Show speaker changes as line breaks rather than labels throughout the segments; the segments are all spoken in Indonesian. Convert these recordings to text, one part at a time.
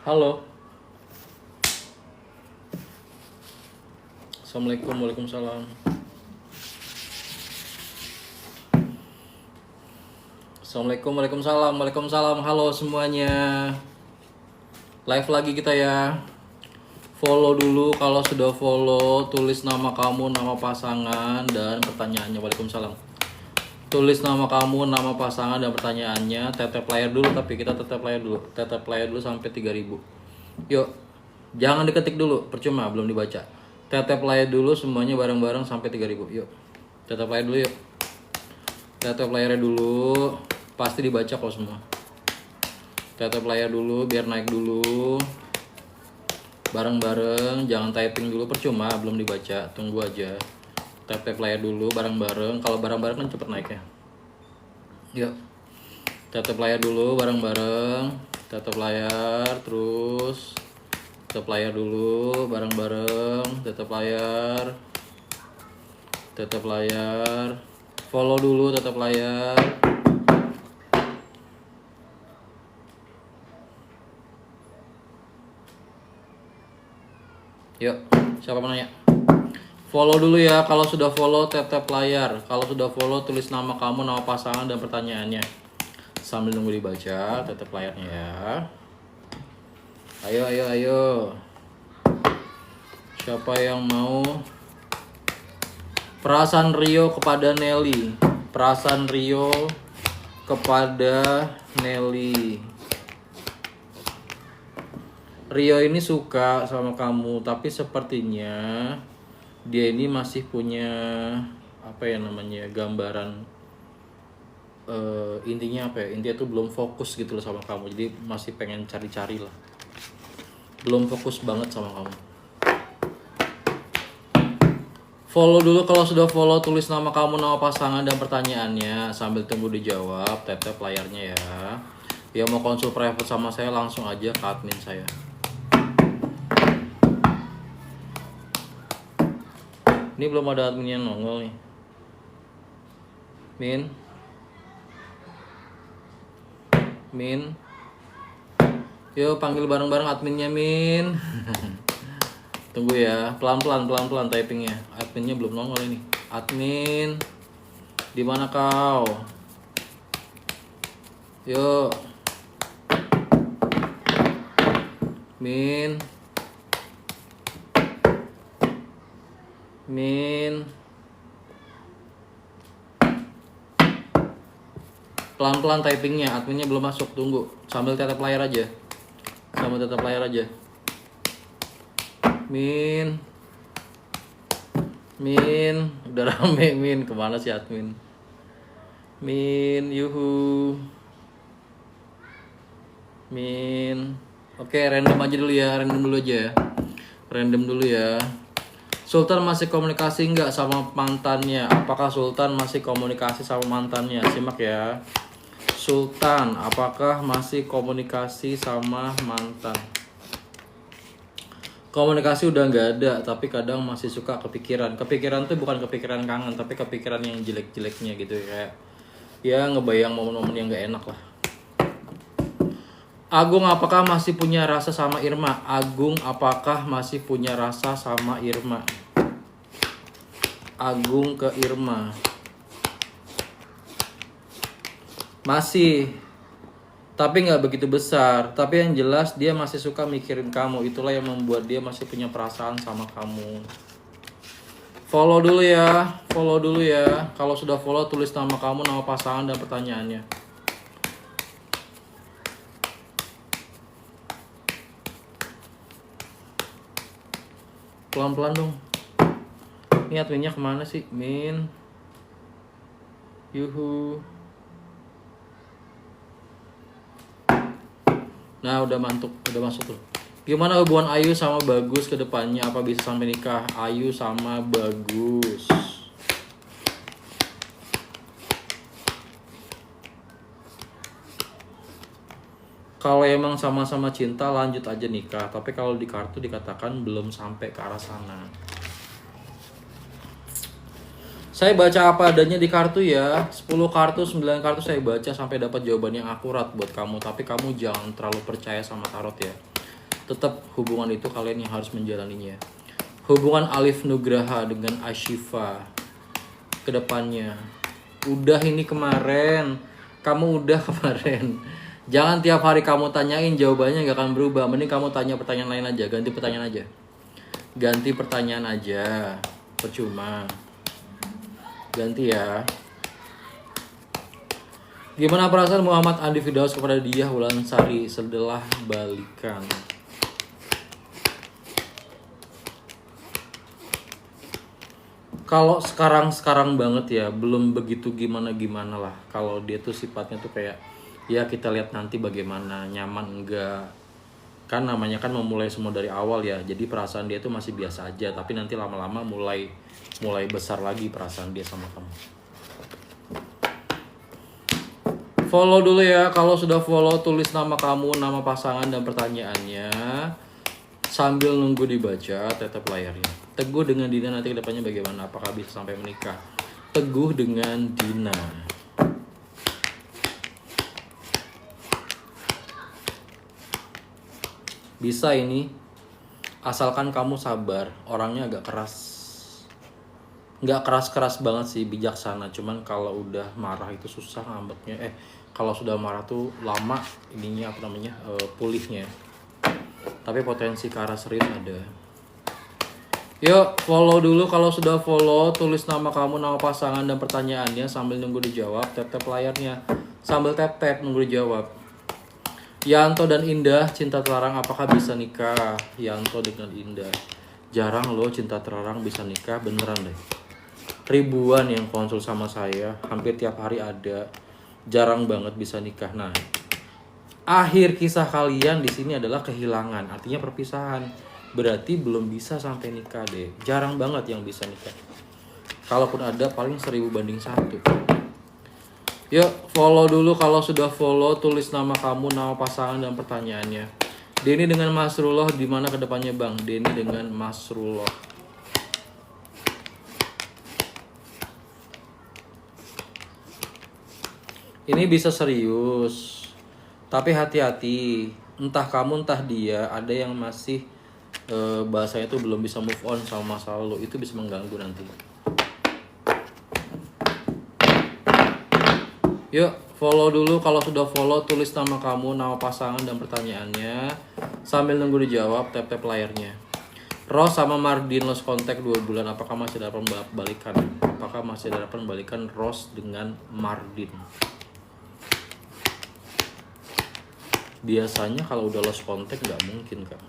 Halo. Assalamualaikum, waalaikumsalam. Assalamualaikum, waalaikumsalam, waalaikumsalam. Halo semuanya. Live lagi kita ya. Follow dulu, kalau sudah follow tulis nama kamu, nama pasangan dan pertanyaannya. Waalaikumsalam. Tulis nama kamu, nama pasangan dan pertanyaannya. Tetep layar dulu, tapi kita tetep layar dulu. Tetep layar dulu sampai 3000. Yuk. Jangan diketik dulu, percuma belum dibaca. Tetep layar dulu semuanya bareng-bareng sampai 3000. Yuk. Tetep layar dulu yuk. Tetep layarnya dulu. Pasti dibaca kok semua. Tetep layar dulu biar naik dulu. Bareng-bareng, jangan typing dulu percuma belum dibaca. Tunggu aja. Tetep layar dulu bareng-bareng. Kalau bareng-bareng kan cepet naiknya. Yuk. Tetep layar dulu bareng-bareng. Tetep layar terus. Tetep layar dulu bareng-bareng. Tetep layar. Tetep layar. Follow dulu tetep layar. Yuk, siapa mau nanya? Follow dulu ya. Kalau sudah follow tetep layar. Kalau sudah follow tulis nama kamu, nama pasangan dan pertanyaannya. Sambil nunggu dibaca, tetep layarnya ya. Ayo, ayo, ayo. Siapa yang mau? Perasaan Rio kepada Nelly. Perasaan Rio kepada Nelly. Rio ini suka sama kamu, tapi sepertinya dia ini masih punya apa ya namanya gambaran intinya apa ya? Intinya tuh belum fokus gitu loh sama kamu. Jadi masih pengen cari-cari lah. Belum fokus banget sama kamu. Follow dulu, kalau sudah follow tulis nama kamu, nama pasangan dan pertanyaannya sambil tunggu dijawab. Tap layarnya ya. Ya mau konsul private sama saya langsung aja ke admin saya. Ini belum ada admin yang nongol nih. Min. Yuk panggil bareng-bareng adminnya Min. Tunggu ya, pelan-pelan typingnya. Adminnya belum nongol ini. Admin, di mana kau? Yuk, Min. Pelan-pelan typingnya, adminnya belum masuk. Tunggu, sambil tetap layar aja. Min, udah rame Min, kemana sih admin? Min, yuhu. Min, oke random aja dulu ya, random dulu ya. Sultan masih komunikasi nggak sama mantannya? Apakah Sultan masih komunikasi sama mantannya? Simak ya. Sultan, apakah masih komunikasi sama mantan? Komunikasi udah nggak ada, tapi kadang masih suka kepikiran. Kepikiran tuh bukan kepikiran kangen, tapi kepikiran yang jelek-jeleknya gitu kayak ya ngebayang momen-momen yang nggak enak lah. Agung apakah masih punya rasa sama Irma? Agung apakah masih punya rasa sama Irma? Agung ke Irma. Masih. Tapi nggak begitu besar. Tapi yang jelas dia masih suka mikirin kamu. Itulah yang membuat dia masih punya perasaan sama kamu. Follow dulu ya. Kalau sudah follow tulis nama kamu, nama pasangan dan pertanyaannya. Pelan-pelan dong. Ini adminnya kemana sih? Min. Yuhu. Nah udah masuk tuh. Gimana hubungan Ayu sama Bagus ke depannya? Apa bisa sampai nikah? Ayu sama Bagus. Kalau emang sama-sama cinta lanjut aja nikah. Tapi kalau di kartu dikatakan belum sampai ke arah sana. Saya baca apa adanya di kartu ya. 10 kartu, 9 kartu saya baca sampai dapat jawaban yang akurat buat kamu. Tapi kamu jangan terlalu percaya sama tarot ya. tetap hubungan itu kalian yang harus menjalaninya. Hubungan Alif Nugraha dengan Ashifa kedepannya. Udah ini kemarin, kamu udah kemarin. Jangan tiap hari kamu tanyain jawabannya gak akan berubah. Mending kamu tanya pertanyaan lain aja, ganti pertanyaan aja. Ganti pertanyaan aja, percuma. Ganti ya. Gimana perasaan Muhammad Andi Firdaus kepada Diah Wulansari setelah balikan? Kalau sekarang banget ya, belum begitu gimana lah. Kalau dia tuh sifatnya tuh kayak, ya kita lihat nanti bagaimana, nyaman enggak. Kan namanya kan memulai semua dari awal ya. Jadi perasaan dia tuh masih biasa aja, tapi nanti lama-lama mulai besar lagi perasaan dia sama kamu. Follow dulu ya. Kalau sudah follow, tulis nama kamu, nama pasangan, dan pertanyaannya. Sambil nunggu dibaca tetap layarnya. Teguh dengan Dina nanti kedepannya bagaimana? Apakah bisa sampai menikah? Teguh dengan Dina. Bisa ini. Asalkan kamu sabar. Orangnya agak keras. Nggak keras-keras banget sih, bijaksana. Cuman kalau udah marah itu susah ngambeknya. Kalau sudah marah tuh lama ininya pulihnya. Tapi potensi ke arah serius ada. Yuk follow dulu. Kalau sudah follow, tulis nama kamu, nama pasangan, dan pertanyaannya sambil nunggu dijawab. Tap layarnya sambil tap nunggu dijawab. Yanto dan Indah, cinta terlarang apakah bisa nikah? Yanto dengan Indah, jarang loh cinta terlarang bisa nikah, beneran deh. Ribuan yang konsul sama saya, hampir tiap hari ada. Jarang banget bisa nikah. Nah, akhir kisah kalian di sini adalah kehilangan, artinya perpisahan. Berarti belum bisa sampai nikah deh. Jarang banget yang bisa nikah. Kalaupun ada paling 1000 banding 1. Yuk follow dulu. Kalau sudah follow, tulis nama kamu, nama pasangan, dan pertanyaannya. Denny dengan Masrullah di mana kedepannya bang? Denny dengan Masrullah. Ini bisa serius, tapi hati-hati. Entah kamu entah dia, ada yang masih bahasanya tuh belum bisa move on sama masa lalu. Itu bisa mengganggu nanti. Yuk follow dulu. Kalau sudah follow, tulis nama kamu, nama pasangan, dan pertanyaannya. Sambil nunggu dijawab, tap layarnya. Ros sama Mardin lost contact 2 bulan. Apakah masih dapat balikan? Apakah masih dapat balikan Ros dengan Mardin? Biasanya kalau udah lost contact nggak mungkin kak.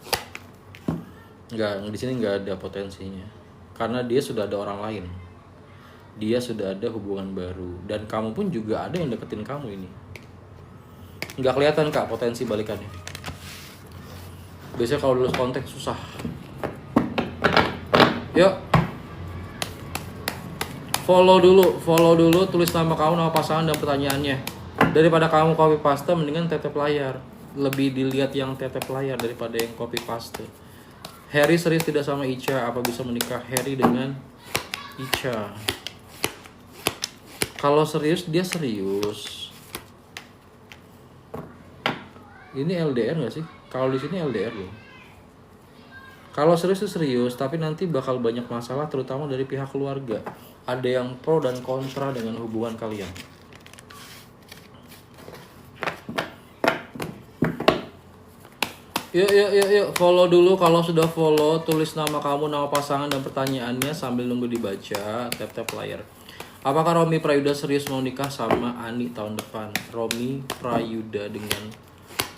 Nggak, di sini nggak ada potensinya. Karena dia sudah ada orang lain. Dia sudah ada hubungan baru. Dan kamu pun juga ada yang deketin kamu ini. Nggak kelihatan kak potensi balikannya. Biasanya kalau lost contact susah. Yuk follow dulu, tulis nama kamu, nama pasangan, dan pertanyaannya. Daripada kamu copy paste, mendingan tetep layar. Lebih dilihat yang tetep layar daripada yang copy paste. Harry serius tidak sama Ica, apa bisa menikah Harry dengan Ica? Kalau serius, dia serius. Ini LDR nggak sih? Kalau di sini LDR loh. Kalau serius itu serius, tapi nanti bakal banyak masalah, terutama dari pihak keluarga. Ada yang pro dan kontra dengan hubungan kalian. Yuk follow dulu. Kalau sudah follow, tulis nama kamu, nama pasangan, dan pertanyaannya sambil nunggu dibaca. Tap layar. Apakah Romi Prayuda serius mau nikah sama Ani tahun depan? Romi Prayuda dengan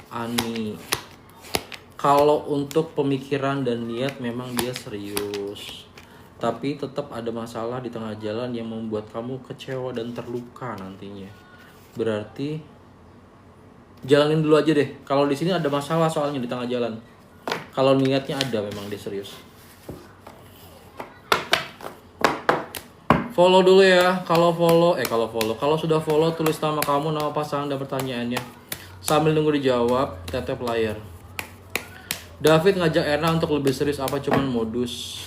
Ani. Kalau untuk pemikiran dan niat memang dia serius. Tapi tetap ada masalah di tengah jalan yang membuat kamu kecewa dan terluka nantinya. Berarti jalanin dulu aja deh. Kalau di sini ada masalah soalnya di tengah jalan. Kalau niatnya ada, memang dia serius. Follow dulu ya. Kalau sudah follow, tulis nama kamu, nama pasangan, dan pertanyaannya. Sambil nunggu dijawab, tap layar. David ngajak Erna untuk lebih serius apa cuman modus?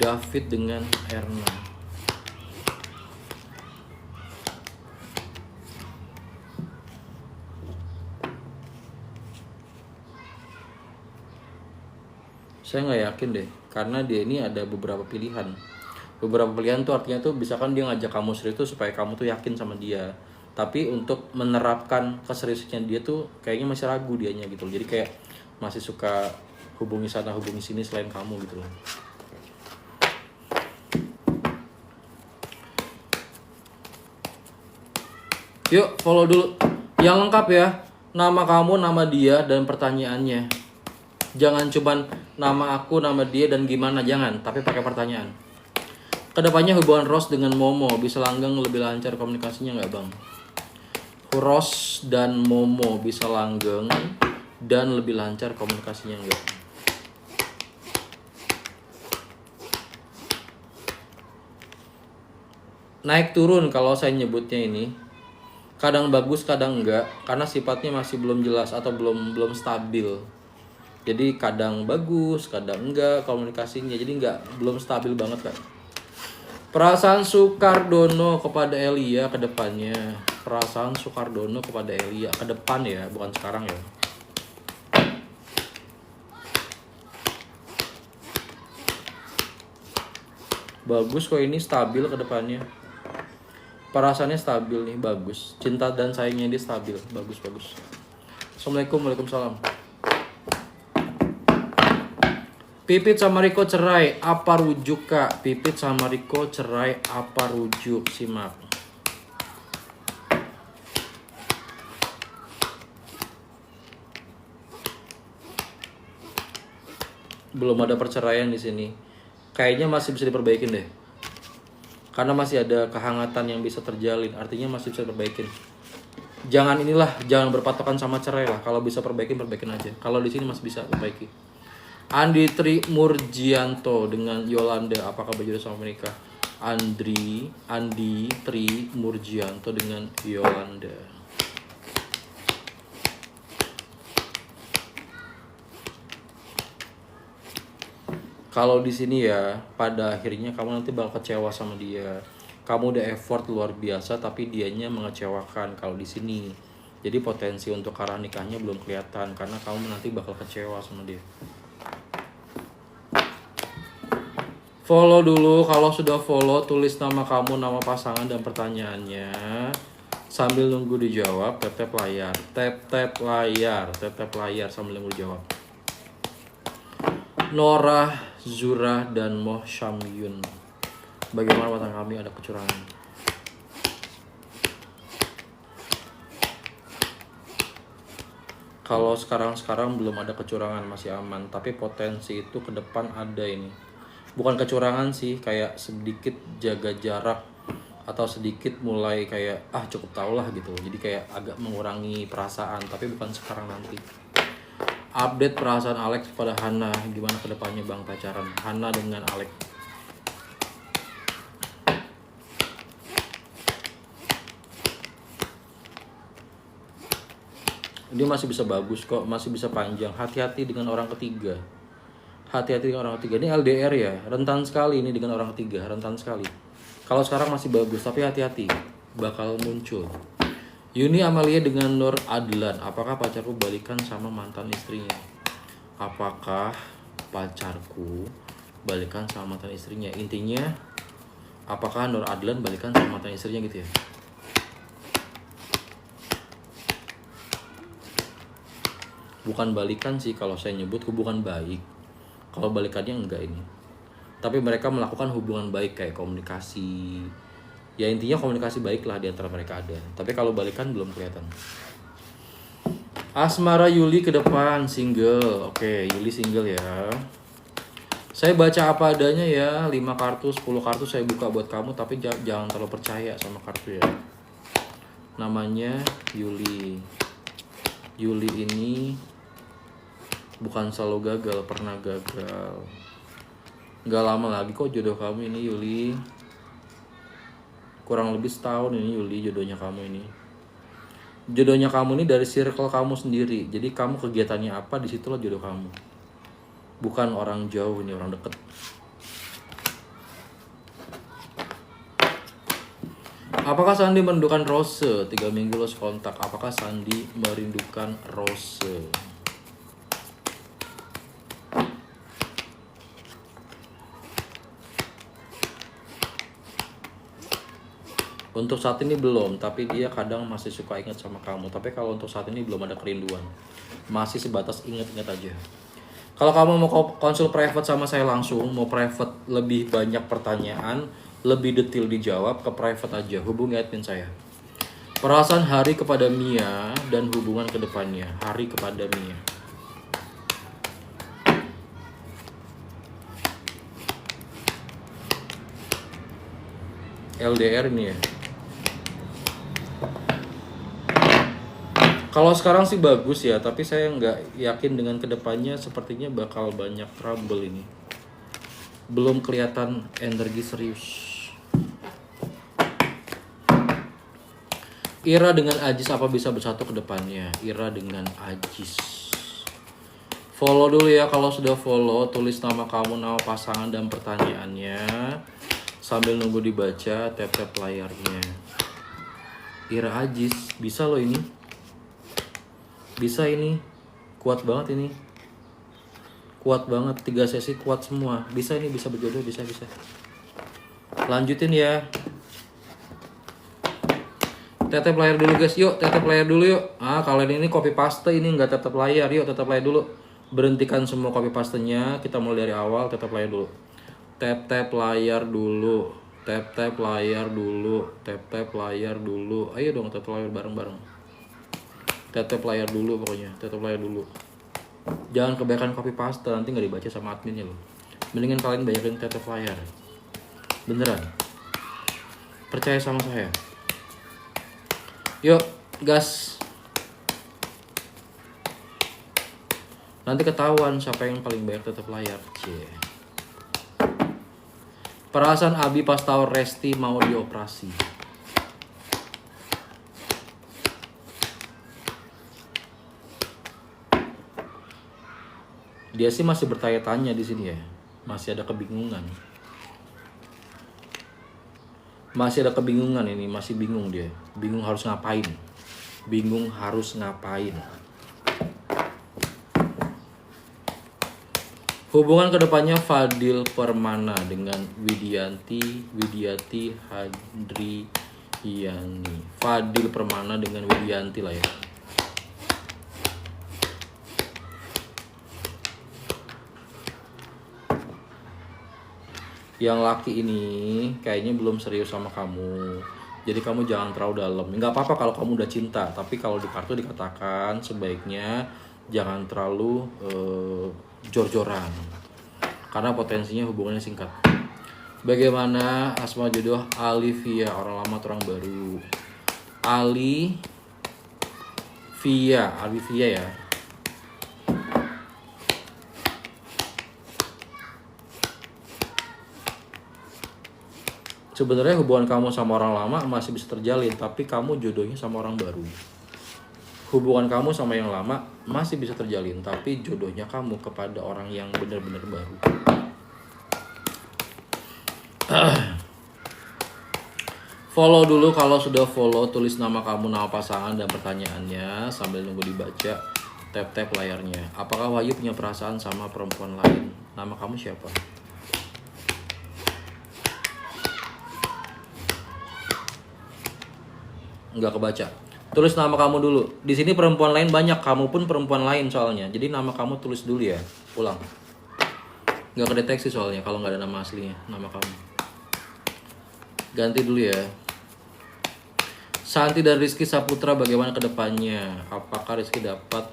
David dengan Erna. Saya nggak yakin deh, karena dia ini ada beberapa pilihan. Beberapa pilihan tuh artinya tuh misalkan dia ngajak kamu serius tuh supaya kamu tuh yakin sama dia. Tapi untuk menerapkan keseriusannya dia tuh kayaknya masih ragu dianya gitu loh. Jadi kayak masih suka hubungi sana hubungi sini selain kamu gitu loh. Yuk follow dulu. Yang lengkap ya, nama kamu, nama dia, dan pertanyaannya. Jangan cuman nama aku, nama dia, dan gimana, jangan. Tapi pakai pertanyaan. Kedepannya hubungan Ros dengan Momo bisa langgeng lebih lancar komunikasinya nggak bang? Ros dan Momo bisa langgeng dan lebih lancar komunikasinya nggak? Naik turun kalau saya nyebutnya ini. Kadang bagus, kadang enggak, karena sifatnya masih belum jelas atau belum stabil. Jadi kadang bagus, kadang enggak komunikasinya. Jadi belum stabil banget kan. Perasaan Sukardono kepada Elia ke depannya. Perasaan Sukardono kepada Elia ke depan ya, bukan sekarang ya. Bagus kok, ini stabil ke depannya. Perasaannya stabil nih, bagus. Cinta dan sayangnya dia stabil, bagus. Assalamualaikum, waalaikumsalam. Pipit sama Riko cerai, apa rujuk kak? Pipit sama Riko cerai, apa rujuk? Simak. Belum ada perceraian di sini. Kayaknya masih bisa diperbaikin deh. Karena masih ada kehangatan yang bisa terjalin, artinya masih bisa diperbaikin. Jangan berpatokan sama cerai lah. Kalau bisa perbaikin aja. Kalau di sini masih bisa perbaiki. Andi Tri Murjianto dengan Yolanda, apakah berjodoh sama menikah? Andi Tri Murjianto dengan Yolanda. Kalau di sini ya, pada akhirnya kamu nanti bakal kecewa sama dia. Kamu udah effort luar biasa, tapi dianya mengecewakan kalau di sini. Jadi potensi untuk arah nikahnya belum kelihatan, karena kamu nanti bakal kecewa sama dia. Follow dulu, kalau sudah follow tulis nama kamu, nama pasangan, dan pertanyaannya. Sambil nunggu dijawab, tap layar sambil nunggu dijawab. Norah, Zura, dan Moh Syamyun. Bagaimana pasangan kami ada kecurangan? Kalau sekarang belum ada kecurangan, masih aman. Tapi potensi itu ke depan ada ini. Bukan kecurangan sih, kayak sedikit jaga jarak. Atau sedikit mulai kayak, cukup tau lah gitu. Jadi kayak agak mengurangi perasaan, tapi bukan sekarang, nanti. Update perasaan Alex pada Hana, gimana kedepannya bang pacaran Hana dengan Alex? Dia masih bisa bagus kok, masih bisa panjang. Hati-hati dengan orang ketiga. Ini LDR ya, rentan sekali ini dengan orang ketiga, rentan sekali. Kalau sekarang masih bagus, tapi hati-hati, bakal muncul. Yuni Amalia dengan Nur Adlan, apakah pacarku balikan sama mantan istrinya? Apakah pacarku balikan sama mantan istrinya? Intinya, apakah Nur Adlan balikan sama mantan istrinya gitu ya? Bukan balikan sih, kalau saya nyebut hubungan baik. Kalau balikannya enggak ini. Tapi mereka melakukan hubungan baik kayak komunikasi. Ya intinya komunikasi baik lah di antara mereka ada. Tapi kalau balikan belum kelihatan. Asmara Yuli ke depan single. Oke, Yuli single ya. Saya baca apa adanya ya. 5 kartu, 10 kartu saya buka buat kamu. Tapi jangan terlalu percaya sama kartu ya. Namanya Yuli. Yuli ini bukan selalu gagal, pernah gagal. Gak lama lagi kok jodoh kamu ini Yuli. Kurang lebih setahun ini Yuli jodohnya kamu ini. Jodohnya kamu ini dari circle kamu sendiri. Jadi kamu kegiatannya apa, disitulah jodoh kamu. Bukan orang jauh, ini orang deket. Apakah Sandi merindukan Rose? 3 minggu lost kontak. Apakah Sandi merindukan Rose? Untuk saat ini belum, tapi dia kadang masih suka ingat sama kamu. Tapi kalau untuk saat ini belum ada kerinduan, masih sebatas ingat-ingat aja. Kalau kamu mau konsul private sama saya langsung, mau private lebih banyak pertanyaan, lebih detail dijawab, ke private aja, hubungi admin saya. Perasaan Hari kepada Mia dan hubungan kedepannya. Hari kepada Mia. LDR ini ya. Kalau sekarang sih bagus ya, tapi saya nggak yakin dengan kedepannya, sepertinya bakal banyak trouble ini. Belum kelihatan energi serius. Ira dengan Ajis apa bisa bersatu ke depannya? Ira dengan Ajis. Follow dulu ya, kalau sudah follow tulis nama kamu, nama pasangan dan pertanyaannya. Sambil nunggu dibaca, tap-tap layarnya. Ira Ajis, bisa loh ini. Bisa ini. Kuat banget ini. Kuat banget, 3 sesi kuat semua. Bisa ini, bisa berjodoh, bisa. Lanjutin ya. Tetep layar dulu guys, yuk tetep layar dulu yuk. Kalian ini copy paste, ini nggak tetep layar, yuk tetep layar dulu. Berhentikan semua copy pastenya, kita mulai dari awal, tetep layar dulu. Tap layar dulu. Tap layar dulu. Tap layar dulu. Ayo dong tap layar bareng-bareng. Tap layar dulu pokoknya, tap layar dulu. Jangan kebanyakan copy paste, nanti nggak dibaca sama adminnya loh. Mendingan kalian banyakin tap layar. Beneran. Percaya sama saya. Yuk, gas. Nanti ketahuan siapa yang paling banyak tetap layar. Cie. Perasaan Abi pas tahu Resti mau dioperasi. Dia sih masih bertanya-tanya di sini ya. Masih ada kebingungan. Masih ada kebingungan ini, masih bingung dia. Bingung harus ngapain. Bingung harus ngapain. Hubungan kedepannya Fadil Permana dengan Widiati Hadriani. Fadil Permana dengan Widianti lah ya. Yang laki ini kayaknya belum serius sama kamu. Jadi kamu jangan terlalu dalam. Nggak apa-apa kalau kamu udah cinta, tapi kalau di kartu dikatakan sebaiknya jangan terlalu jor-joran. Karena potensinya hubungannya singkat. Bagaimana asma jodoh Alivia, orang lama atau orang baru? Alivia ya. Sebenarnya hubungan kamu sama orang lama masih bisa terjalin, tapi kamu jodohnya sama orang baru. Hubungan kamu sama yang lama masih bisa terjalin, tapi jodohnya kamu kepada orang yang benar-benar baru. Follow dulu, kalau sudah follow tulis nama kamu, nama pasangan dan pertanyaannya sambil nunggu dibaca. Tap layarnya. Apakah Wahyu punya perasaan sama perempuan lain? Nama kamu siapa? Nggak kebaca. Tulis nama kamu dulu. Di sini perempuan lain banyak, kamu pun perempuan lain soalnya. Jadi nama kamu tulis dulu ya. Ulang. Nggak kedeteksi soalnya kalau nggak ada nama aslinya, nama kamu. Ganti dulu ya. Santi dan Rizky Saputra bagaimana kedepannya? Apakah Rizky dapat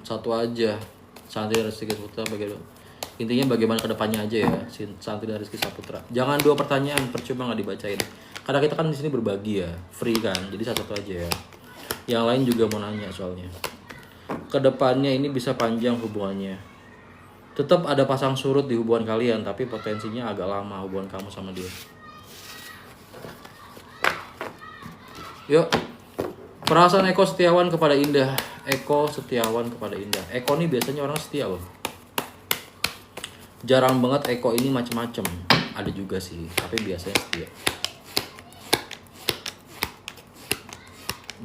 satu aja? Santi dan Rizky Saputra bagaimana? Intinya bagaimana kedepannya aja ya, Santi dan Rizky Saputra. Jangan 2 pertanyaan, percuma nggak dibacain. Karena kita kan di sini berbagi ya, free kan, jadi satu aja ya. Yang lain juga mau nanya soalnya. Kedepannya ini bisa panjang hubungannya. Tetap ada pasang surut di hubungan kalian, tapi potensinya agak lama hubungan kamu sama dia. Yuk, perasaan Eko Setiawan kepada Indah. Eko Setiawan kepada Indah. Eko ini biasanya orang setia loh. Jarang banget Eko ini macem-macem. Ada juga sih, tapi biasanya setia.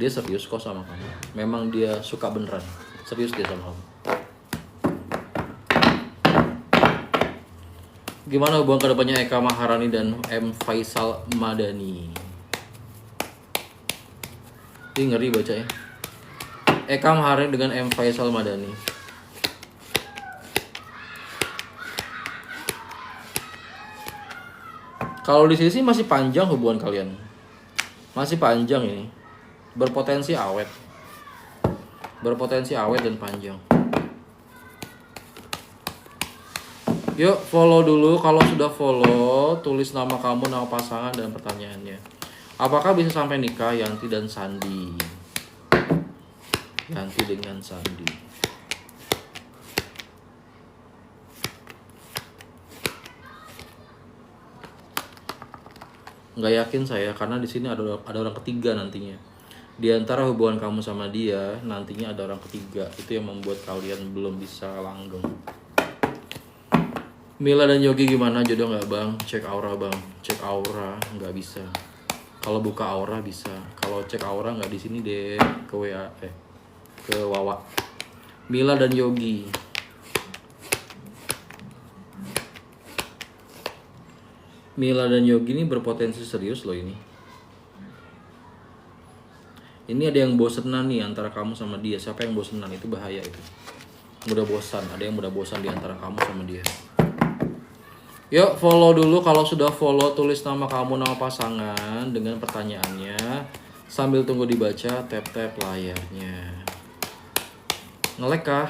Dia serius kok sama kamu. Memang dia suka beneran. Serius dia sama kamu. Gimana hubungan kedepannya Eka Maharani dan M. Faisal Madani? Ini ngeri bacanya. Eka Maharani dengan M. Faisal Madani. Kalau di sini sih masih panjang hubungan kalian. Masih panjang ini. Berpotensi awet. Berpotensi awet dan panjang. Yuk follow dulu. Kalau sudah follow, tulis nama kamu, nama pasangan, dan pertanyaannya. Apakah bisa sampai nikah Yanti dan Sandi? Yanti dengan Sandi. Nggak yakin saya, karena di sini ada orang ketiga nantinya. Di antara hubungan kamu sama dia, nantinya ada orang ketiga. Itu yang membuat kalian belum bisa langgeng. Mila dan Yogi gimana, jodoh nggak bang? Cek aura bang, cek aura nggak bisa. Kalau buka aura bisa, kalau cek aura nggak di sini deh, ke WA ke Wawa. Mila dan Yogi. Mila dan Yogi ini berpotensi serius loh ini. Ini ada yang bosenan nih antara kamu sama dia. Siapa yang bosenan? Itu bahaya itu. Mudah bosan, ada yang mudah bosan di antara kamu sama dia. Yuk follow dulu. Kalau sudah follow, tulis nama kamu, nama pasangan dengan pertanyaannya. Sambil tunggu dibaca, tap-tap layarnya. Nge-lag kah?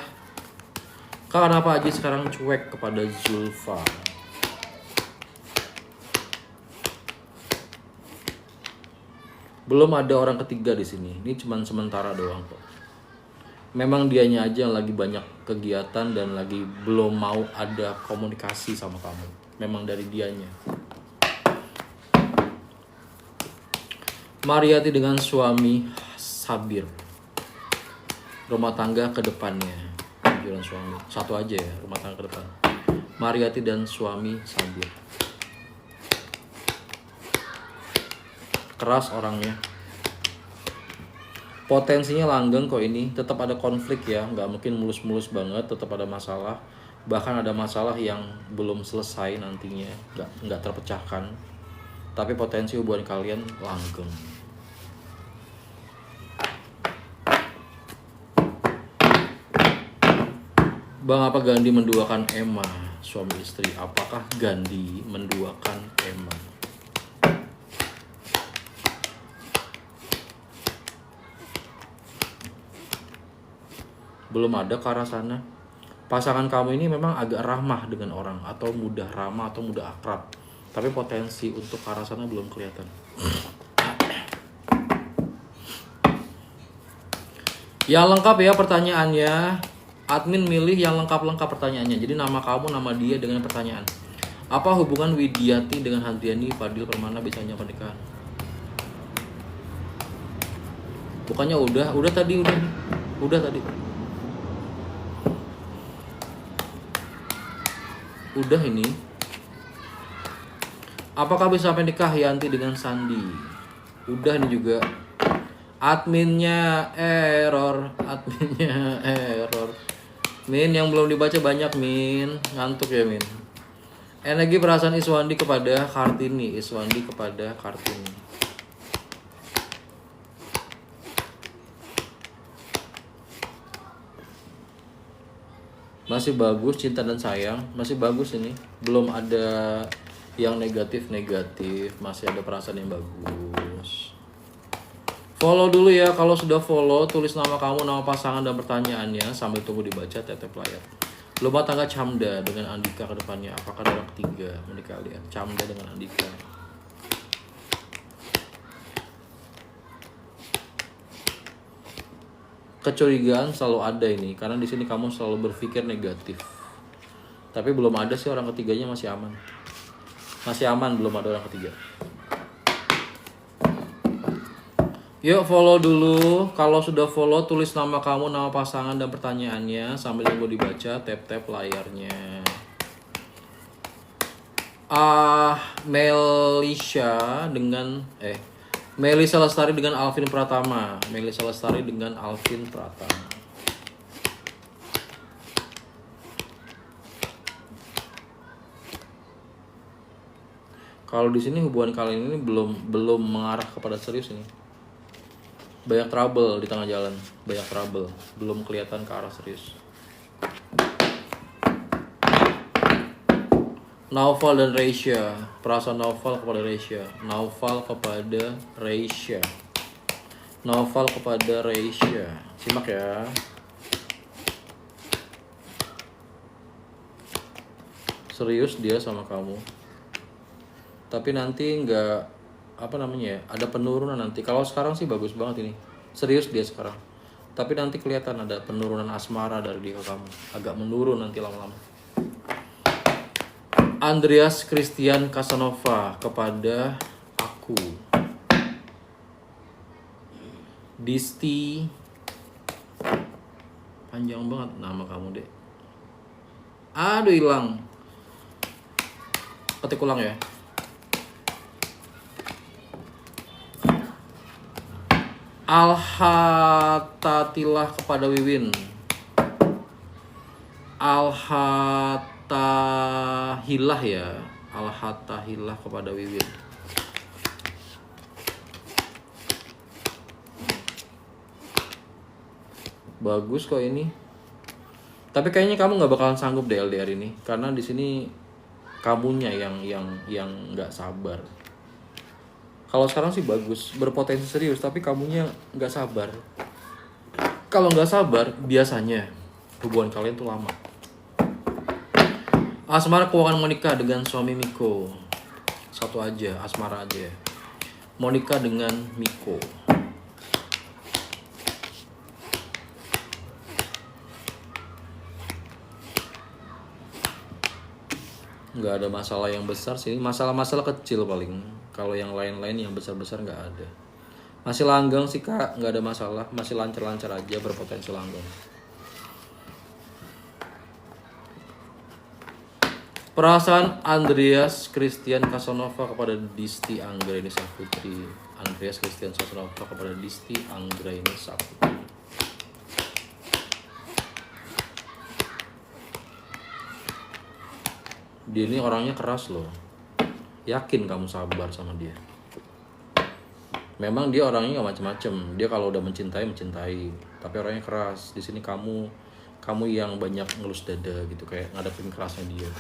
Kak, kenapa Aji sekarang cuek kepada Zulfa? Belum ada orang ketiga di sini. Ini cuma sementara doang kok. Memang dianya aja yang lagi banyak kegiatan dan lagi belum mau ada komunikasi sama kamu. Memang dari dianya. Mariati dengan suami Sabir. Rumah tangga ke depannya. Dengan suami. Satu aja ya, rumah tangga ke depan. Mariati dan suami Sabir. Keras orangnya. Potensinya langgeng kok ini. Tetap ada konflik ya, nggak mungkin mulus-mulus banget. Tetap ada masalah. Bahkan ada masalah yang belum selesai nantinya, nggak terpecahkan. Tapi potensi hubungan kalian langgeng. Bang, apa Gandhi menduakan Emma? Suami istri, apakah Gandhi menduakan Emma? Belum ada ke arah sana. Pasangan kamu ini memang agak ramah dengan orang, atau mudah ramah, atau mudah akrab. Tapi potensi untuk ke arah sana belum kelihatan. Yang lengkap ya pertanyaannya. Admin milih yang lengkap-lengkap pertanyaannya. Jadi nama kamu, nama dia dengan pertanyaan. Apa hubungan Widiati dengan Handriani Fadil Permana bisa hanya pernikahan? Bukannya udah tadi. Udah ini. Apakah bisa sampai nikah Yanti dengan Sandi? Udah ini juga. Adminnya error. Min, yang belum dibaca banyak Min. Ngantuk ya Min. Energi perasaan Iswandi kepada Kartini. Masih bagus, cinta dan sayang. Masih bagus ini. Belum ada yang negatif-negatif. Masih ada perasaan yang bagus. Follow dulu ya. Kalau sudah follow, tulis nama kamu, nama pasangan, dan pertanyaannya. Sambil tunggu dibaca, tap layar. Rumah tangga Camda dengan Andika ke depannya. Apakah ada orang ketiga menikah kalian? Camda dengan Andika. Kecurigaan selalu ada ini, karena di sini kamu selalu berpikir negatif. Tapi belum ada sih orang ketiganya, masih aman. Belum ada orang ketiga. Yuk follow dulu. Kalau sudah follow, tulis nama kamu, nama pasangan, dan pertanyaannya. Sambil tunggu dibaca, tap layarnya. Melisa Lestari dengan Alvin Pratama. Kalau di sini hubungan kalian ini belum mengarah kepada serius ini. Banyak trouble di tengah jalan, banyak trouble, belum kelihatan ke arah serius. Naufal dan Reisha, perasaan Naufal kepada Reisha, Naufal kepada Reisha, Naufal kepada Reisha. Simak ya. Serius dia sama kamu, tapi nanti nggak ada penurunan nanti. Kalau sekarang sih bagus banget ini, serius dia sekarang, tapi nanti kelihatan ada penurunan asmara dari dia ke kamu, agak menurun nanti lama-lama. Andreas Christian Casanova kepada aku. Disti, panjang banget nama kamu deh. Aduh hilang. Ketik ulang ya. Alhatatilah kepada Wiwin. Alhatahilah ya. Alhatahilah kepada Wiwin. Bagus kok ini. Tapi kayaknya kamu nggak bakalan sanggup deh LDR ini, karena di sini kamunya yang nggak sabar. Kalau sekarang sih bagus, berpotensi serius, tapi kamunya nggak sabar. Kalau nggak sabar, biasanya hubungan kalian tuh lama. Asmara keuangan Monica dengan suami Miko. Satu aja, asmara aja ya. Monica dengan Miko. Nggak ada masalah yang besar sih, masalah-masalah kecil paling. Kalau yang lain-lain yang besar-besar nggak ada. Masih langgeng sih kak, nggak ada masalah, masih lancar-lancar aja, berpotensi langgeng. Perasaan Andreas Christian Casanova kepada Disti Anggraini Saputri. Andreas Christian Casanova kepada Disti Anggraini Saputri. Dia ini orangnya keras loh. Yakin kamu sabar sama dia. Memang dia orangnya nggak macem-macem. Dia kalau udah mencintai, tapi orangnya keras. Di sini kamu yang banyak ngelus dada gitu, kayak ngadepin kerasnya dia.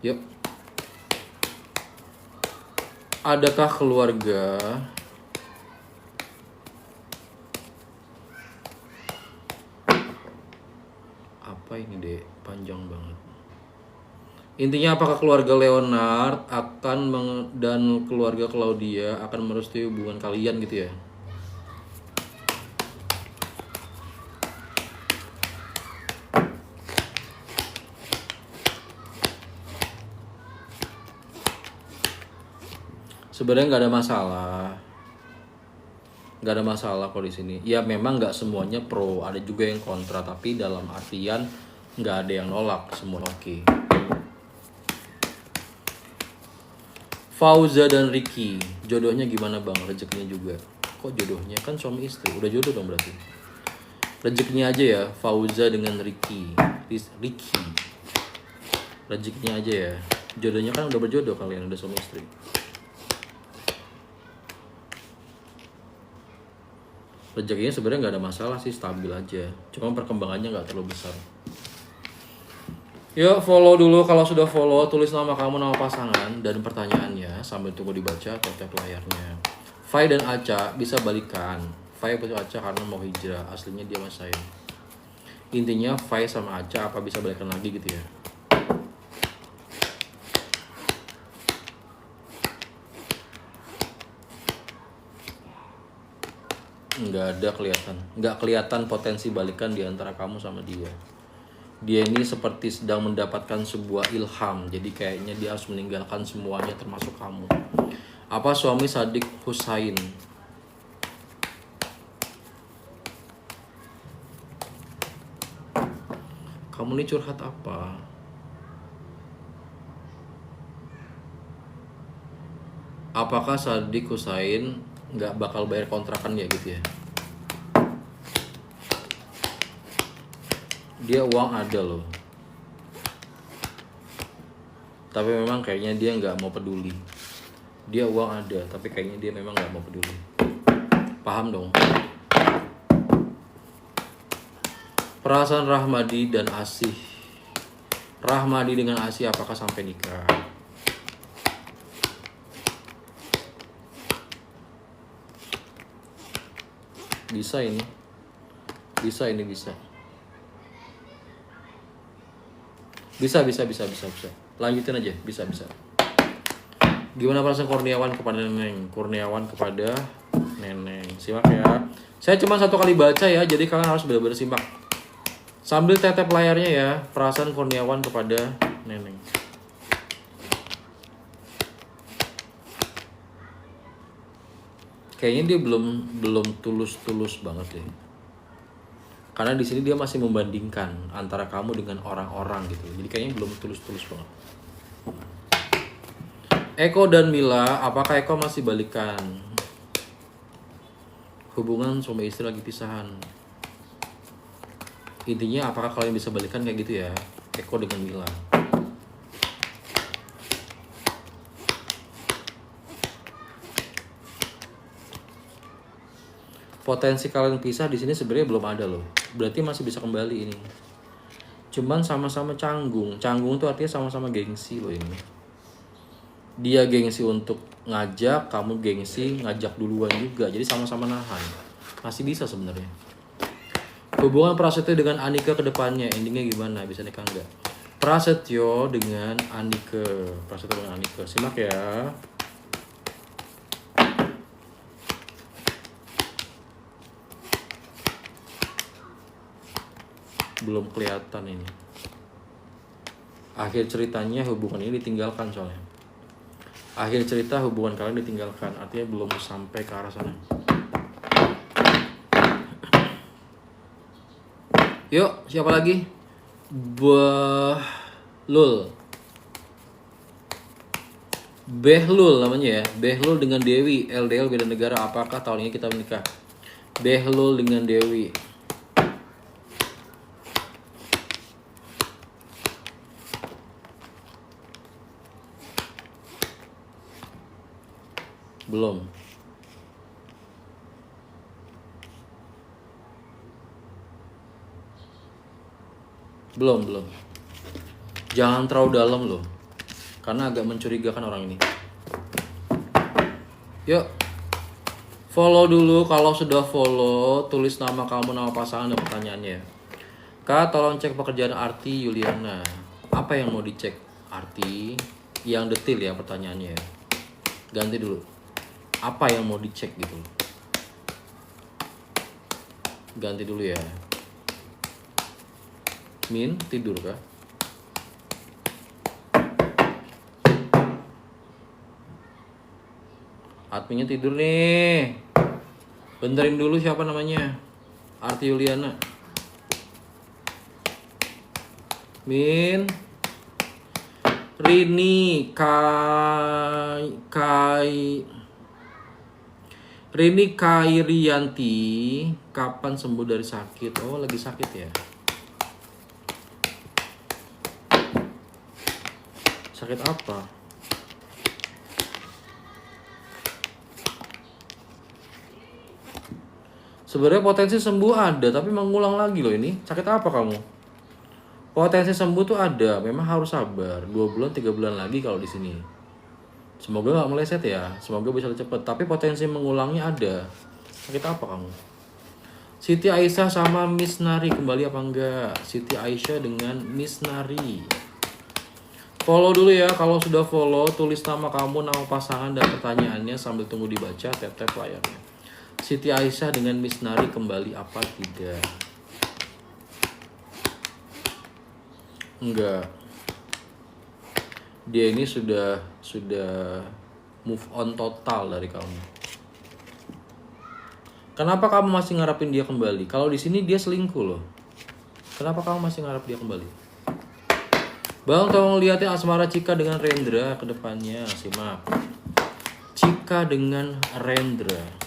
Yuk. Adakah keluarga apa ini deh, panjang banget. Intinya apakah keluarga Leonard dan keluarga Claudia akan merestui hubungan kalian gitu ya? Sebenarnya nggak ada masalah kok di sini. Ya memang nggak semuanya pro, ada juga yang kontra, tapi dalam artian nggak ada yang nolak, semua oke. Fauza dan Ricky, jodohnya gimana bang? Rezekinya juga. Kok jodohnya? Kan suami istri, udah jodoh dong berarti. Rezekinya aja ya, Fauza dengan Ricky. Rezekinya aja ya. Jodohnya kan udah berjodoh kalian, udah suami istri. Rezekinya sebenarnya nggak ada masalah sih, stabil aja. Cuma perkembangannya nggak terlalu besar. Yuk follow dulu, kalau sudah follow tulis nama kamu, nama pasangan, dan pertanyaannya sambil tunggu dibaca tap layarnya. Fai dan Aca bisa balikan. Fai butuh Aca karena mau hijrah, aslinya dia sama saya. Intinya Fai sama Aca apa bisa balikan lagi gitu ya. Nggak kelihatan potensi balikan di antara kamu sama dia. Dia ini seperti sedang mendapatkan sebuah ilham, jadi kayaknya dia harus meninggalkan semuanya termasuk kamu. Apa suami Sadik Husain? Kamu ini curhat apa? Apakah Sadik Husain nggak bakal bayar kontrakan ya gitu ya? Dia uang ada loh, tapi memang kayaknya dia nggak mau peduli. Dia uang ada, tapi kayaknya dia memang nggak mau peduli. Paham dong? Perasaan Rahmadi dan Asih. Rahmadi dengan Asih apakah sampai nikah? Bisa ini. Bisa. Lanjutin aja, bisa. Gimana perasaan Kurniawan kepada Neneng? Kurniawan kepada Neneng. Simak ya. Saya cuma 1 kali baca ya, jadi kalian harus benar-benar simak. Sambil tetep layarnya ya, perasaan Kurniawan kepada Neneng. Kayaknya dia belum tulus banget deh. Karena di sini dia masih membandingkan antara kamu dengan orang-orang gitu. Jadi kayaknya belum tulus banget. Eko dan Mila, apakah Eko masih balikan? Hubungan suami istri lagi pisahan. Intinya apakah kalian bisa balikan kayak gitu ya? Eko dengan Mila. Potensi kalian pisah di sini sebenarnya belum ada loh. Berarti masih bisa kembali ini. Cuman sama-sama canggung. Canggung tuh artinya sama-sama gengsi loh ini. Dia gengsi untuk ngajak, kamu gengsi ngajak duluan juga. Jadi sama-sama nahan. Masih bisa sebenarnya. Hubungan Prasetyo dengan Anika ke depannya, endingnya gimana? Bisa nikah enggak? Prasetyo dengan Anika. Prasetyo dengan Anika. Simak ya. Belum kelihatan ini. Akhir ceritanya hubungan ini ditinggalkan soalnya. Akhir cerita hubungan kalian ditinggalkan, artinya belum sampai ke arah sana. Yuk, siapa lagi? Behlul namanya ya. Behlul dengan Dewi, LDL beda negara. Apakah tahun ini kita menikah? Behlul dengan Dewi. Belum. Jangan terlalu dalam loh. Karena agak mencurigakan orang ini. Yuk. Follow dulu. Kalau sudah follow, tulis nama kamu, nama pasangan, dan pertanyaannya. Kak, tolong cek pekerjaan Arti Yuliana. Apa yang mau dicek? Arti yang detail ya pertanyaannya ya. Ganti dulu. Apa yang mau dicek gitu. Ganti dulu ya. Min, tidur kah? Adminnya tidur nih. Benerin dulu siapa namanya. Arti Yuliana. Min. Rini Rini Kairianti, kapan sembuh dari sakit? Oh, lagi sakit ya? Sakit apa? Sebenarnya potensi sembuh ada, tapi mengulang lagi loh ini. Sakit apa kamu? Potensi sembuh tuh ada, memang harus sabar. 2 bulan, 3 bulan lagi kalau di sini. Semoga nggak meleset ya, semoga bisa cepet. Tapi potensi mengulangnya ada. Sakit apa kamu? Siti Aisyah sama Miss Nari kembali apa enggak? Siti Aisyah dengan Miss Nari. Follow dulu ya, kalau sudah follow tulis nama kamu, nama pasangan, dan pertanyaannya sambil tunggu dibaca, tap layarnya. Siti Aisyah dengan Miss Nari kembali apa tidak? Enggak. Dia ini sudah move on total dari kamu. Kenapa kamu masih ngarepin dia kembali? Kalau di sini dia selingkuh loh. Kenapa kamu masih ngarep dia kembali? Bang, tolong lihatin asmara Cika dengan Rendra ke depannya. Simak. Cika dengan Rendra.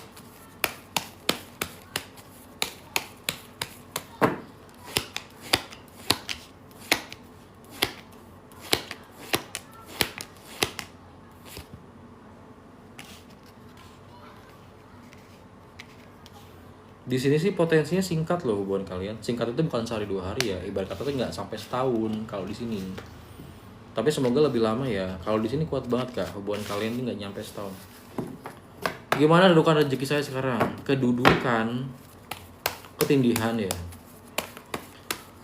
Di sini sih potensinya singkat loh hubungan kalian. Singkat itu bukan sehari 2 hari ya. Ibarat kata tuh nggak sampai setahun kalau di sini. Tapi semoga lebih lama ya. Kalau di sini kuat banget kak. Hubungan kalian ini nggak nyampe setahun. Gimana kedudukan rezeki saya sekarang? Kedudukan, ketindihan ya.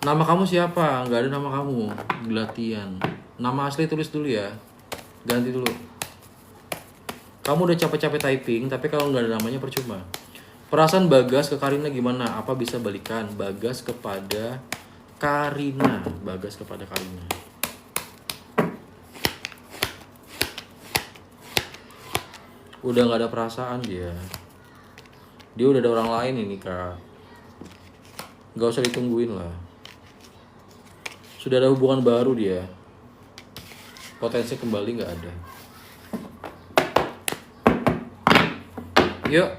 Nama kamu siapa? Nggak ada nama kamu. Gelatian. Nama asli tulis dulu ya. Ganti dulu. Kamu udah capek-capek typing, tapi kalau nggak ada namanya percuma. Perasaan Bagas ke Karina gimana? Apa bisa balikan? Bagas kepada Karina. Bagas kepada Karina. Udah nggak ada perasaan dia. Dia udah ada orang lain ini kak. Nggak usah ditungguin lah. Sudah ada hubungan baru dia. Potensi kembali nggak ada. Yuk.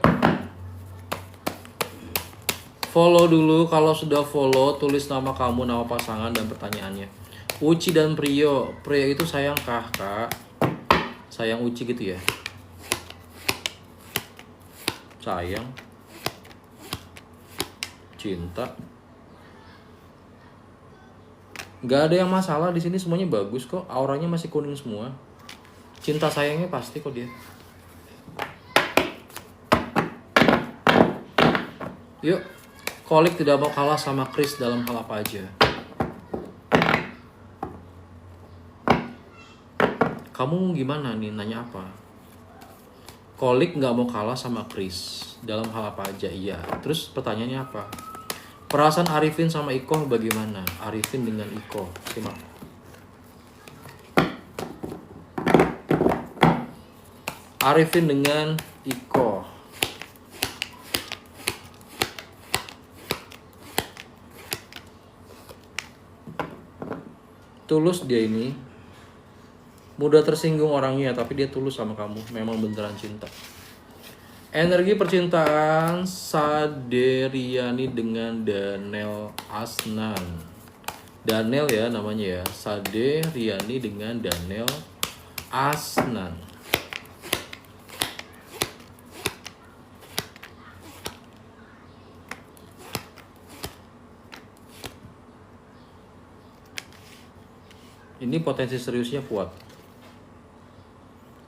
Follow dulu, kalau sudah follow tulis nama kamu, nama pasangan dan pertanyaannya. Uci dan Prio. Prio itu sayang kah kak? Sayang Uci gitu ya? Sayang. Cinta. Gak ada yang masalah di sini, semuanya bagus kok. Auranya masih kuning semua. Cinta sayangnya pasti kok dia. Yuk. Kolik tidak mau kalah sama Chris dalam hal apa aja. Kamu gimana nih, nanya apa? Kolik nggak mau kalah sama Chris dalam hal apa aja, iya. Terus pertanyaannya apa? Perasaan Arifin sama Iko bagaimana? Arifin dengan Iko, simak. Arifin dengan Iko. Tulus dia ini. Mudah tersinggung orangnya, tapi dia tulus sama kamu. Memang beneran cinta. Energi percintaan Saderiani dengan Daniel Asnan. Daniel ya namanya ya. Saderiani dengan Daniel Asnan. Ini potensi seriusnya kuat.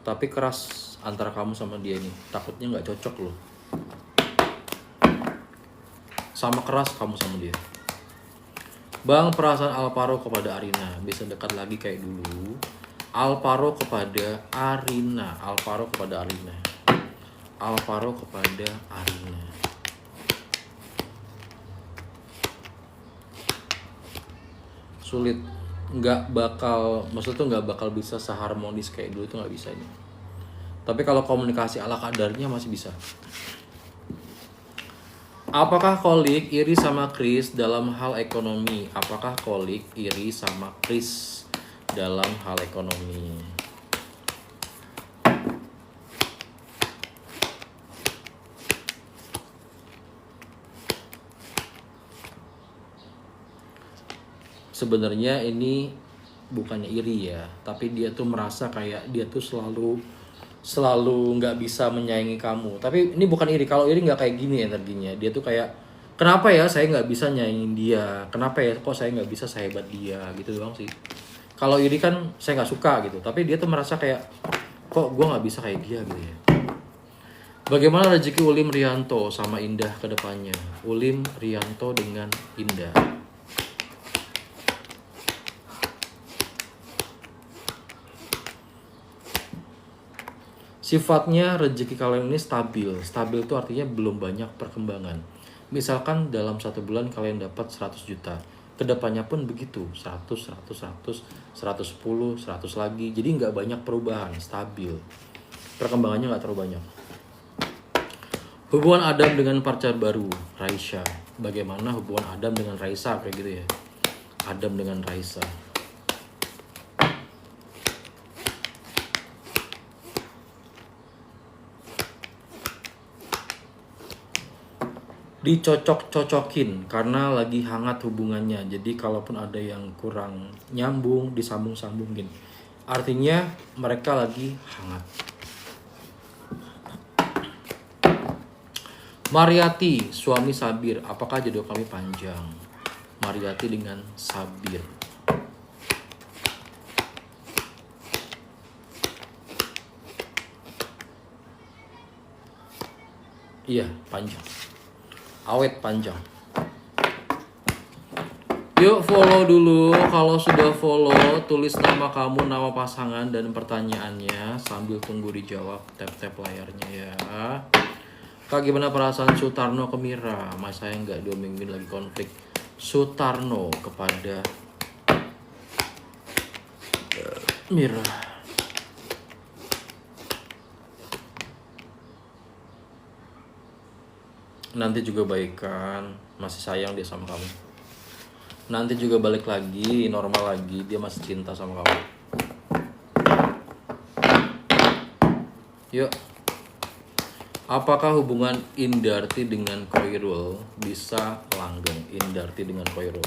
Tapi keras antara kamu sama dia ini. Takutnya nggak cocok loh. Sama keras kamu sama dia. Bang, perasaan Alvaro kepada Arina. Bisa dekat lagi kayak dulu. Alvaro kepada Arina. Alvaro kepada Arina. Alvaro kepada Arina. Sulit. Nggak bakal, maksudnya tuh nggak bakal bisa seharmonis kayak dulu, tuh nggak bisa ini. Tapi kalau komunikasi ala kadarnya masih bisa. Apakah Kolik iri sama Chris dalam hal ekonomi? Apakah Kolik iri sama Chris dalam hal ekonomi? Sebenarnya ini bukannya iri ya, tapi dia tuh merasa kayak dia tuh selalu nggak bisa menyayangi kamu. Tapi ini bukan iri. Kalau iri nggak kayak gini energinya. Dia tuh kayak, kenapa ya saya nggak bisa nyayangin dia? Kenapa ya kok saya nggak bisa sehebat dia? Gitu doang sih. Kalau iri kan saya nggak suka gitu. Tapi dia tuh merasa kayak, kok gue nggak bisa kayak dia gitu ya. Bagaimana rezeki Ulim Rianto sama Indah ke depannya? Ulim Rianto dengan Indah. Sifatnya rezeki kalian ini stabil. Stabil itu artinya belum banyak perkembangan. Misalkan dalam 1 bulan kalian dapat 100 juta. Kedepannya pun begitu. 100, 100, 100, 110, 100 lagi. Jadi nggak banyak perubahan. Stabil. Perkembangannya nggak terlalu banyak. Hubungan Adam dengan pacar baru, Raisa. Bagaimana hubungan Adam dengan Raisa? Kayak gitu ya. Adam dengan Raisa. Dicocok-cocokin karena lagi hangat hubungannya. Jadi kalaupun ada yang kurang nyambung, disambung-sambungin. Artinya mereka lagi hangat. Mariati, suami Sabir, apakah jodoh kami panjang? Mariati dengan Sabir. Iya, panjang. Awet panjang. Yuk follow dulu. Kalau sudah follow, tulis nama kamu, nama pasangan, dan pertanyaannya sambil tunggu dijawab. Tap-tap layarnya ya. Kak, gimana perasaan Sutarno ke Mira? Mas saya nggak diomelin lagi konflik. Sutarno kepada Mira. Nanti juga baikan, masih sayang dia sama kamu. Nanti juga balik lagi, normal lagi, dia masih cinta sama kamu. Yuk. Apakah hubungan Indarti dengan Khairul bisa langgeng? Indarti dengan Khairul.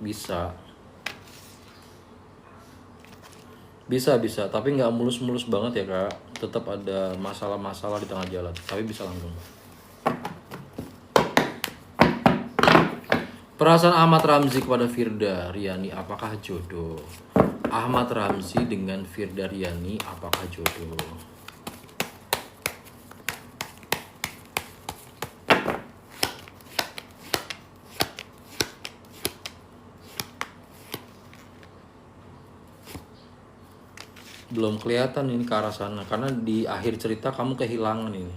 Bisa. Bisa, tapi nggak mulus-mulus banget ya kak. Tetap ada masalah-masalah di tengah jalan, tapi bisa langgeng. Perasaan Ahmad Ramzi kepada Firda Riani, apakah jodoh? Ahmad Ramzi dengan Firda Riani, apakah jodoh? Belum kelihatan ini ke arah sana, karena di akhir cerita kamu kehilangan ini.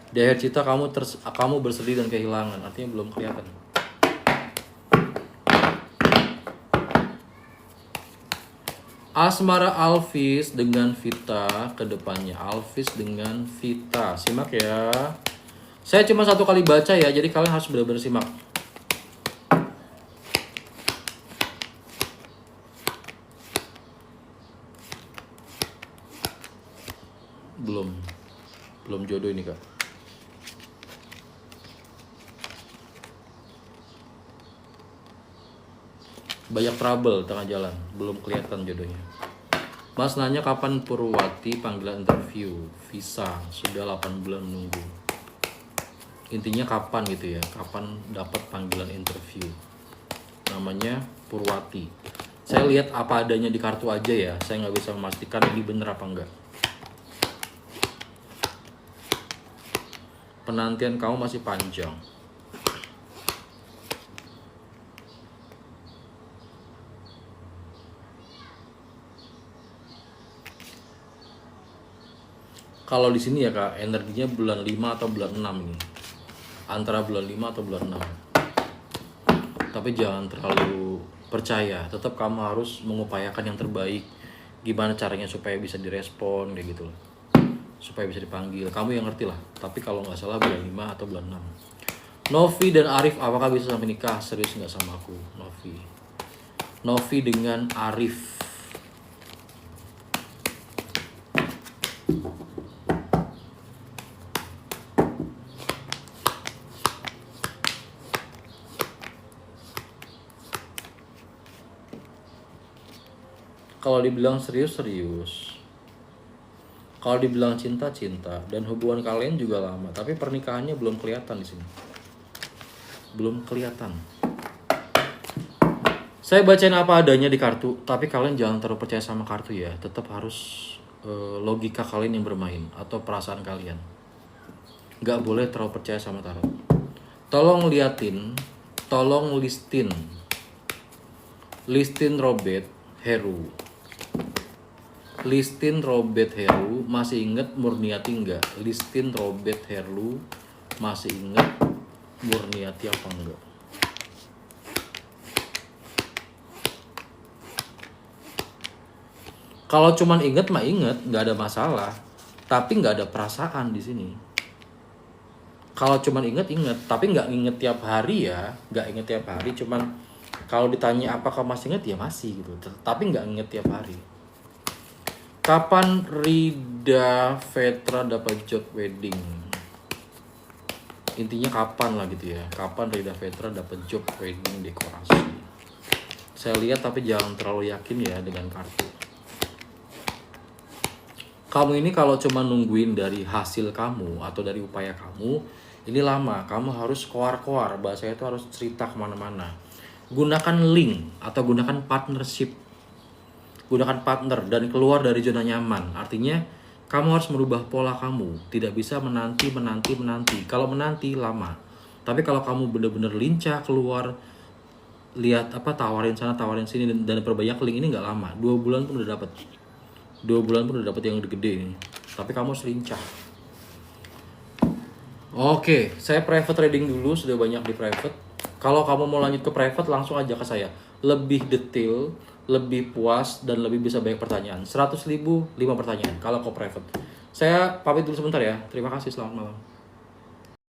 Di akhir cerita kamu bersedih dan kehilangan, artinya belum kelihatan. Asmara Alvis dengan Vita ke depannya. Alvis dengan Vita. Simak ya. Saya cuma 1 kali baca ya, jadi kalian harus benar-benar simak. Belum jodoh ini kak. Banyak trouble tengah jalan, belum kelihatan jodohnya. Mas nanya kapan Purwati panggilan interview? Visa, sudah 8 bulan nunggu. Intinya kapan gitu ya, kapan dapat panggilan interview. Namanya Purwati. Saya lihat apa adanya di kartu aja ya, saya nggak bisa memastikan ini bener apa enggak. Penantian kamu masih panjang. Kalau di sini ya kak, energinya bulan 5 atau bulan 6 ini. Antara bulan 5 atau bulan 6. Tapi jangan terlalu percaya, tetap kamu harus mengupayakan yang terbaik. Gimana caranya supaya bisa direspon kayak gitu loh. Supaya bisa dipanggil, kamu yang ngerti lah. Tapi kalau nggak salah bulan 5 atau bulan 6. Novi dan Arif, apakah bisa sampai nikah? Serius nggak sama aku? Novi dengan Arif. Kalau dibilang serius. Kalau dibilang cinta, dan hubungan kalian juga lama, tapi pernikahannya belum kelihatan di sini. Belum kelihatan. Saya bacain apa adanya di kartu, tapi kalian jangan terlalu percaya sama kartu ya. Tetap harus logika kalian yang bermain atau perasaan kalian. Nggak boleh terlalu percaya sama tarot. Tolong liatin, tolong listin Robert Heru. Listin Robert Heru, masih inget Murniati enggak? Listin Robert Heru, masih inget Murniati apa enggak? Kalau cuman inget mah inget, nggak ada masalah. Tapi nggak ada perasaan di sini. Kalau cuman inget, tapi nggak inget tiap hari ya, nggak inget tiap hari. Cuman kalau ditanya apakah masih inget ya masih gitu. Tapi nggak inget tiap hari. Kapan Rida Vetra dapat job wedding? Intinya kapan lah gitu ya. Kapan Rida Vetra dapat job wedding dekorasi? Saya lihat tapi jangan terlalu yakin ya dengan kartu. Kamu ini kalau cuma nungguin dari hasil kamu atau dari upaya kamu, ini lama. Kamu harus koar-koar, bahasanya itu harus cerita kemana-mana. Gunakan link atau gunakan partnership. Gunakan partner dan keluar dari zona nyaman. Artinya kamu harus merubah pola kamu. Tidak bisa menanti. Kalau menanti lama. Tapi kalau kamu benar-benar lincah keluar, lihat tawarin sana tawarin sini dan perbanyak link, ini nggak lama. 2 bulan pun udah dapat. 2 bulan pun udah dapat yang gede ini. Tapi kamu harus lincah. Oke, saya private trading dulu, sudah banyak di private. Kalau kamu mau lanjut ke private, langsung aja ke saya. Lebih detail, lebih puas, dan lebih bisa banyak pertanyaan. 100.000, 5 pertanyaan kalau ke private. Saya pamit dulu sebentar ya. Terima kasih, selamat malam.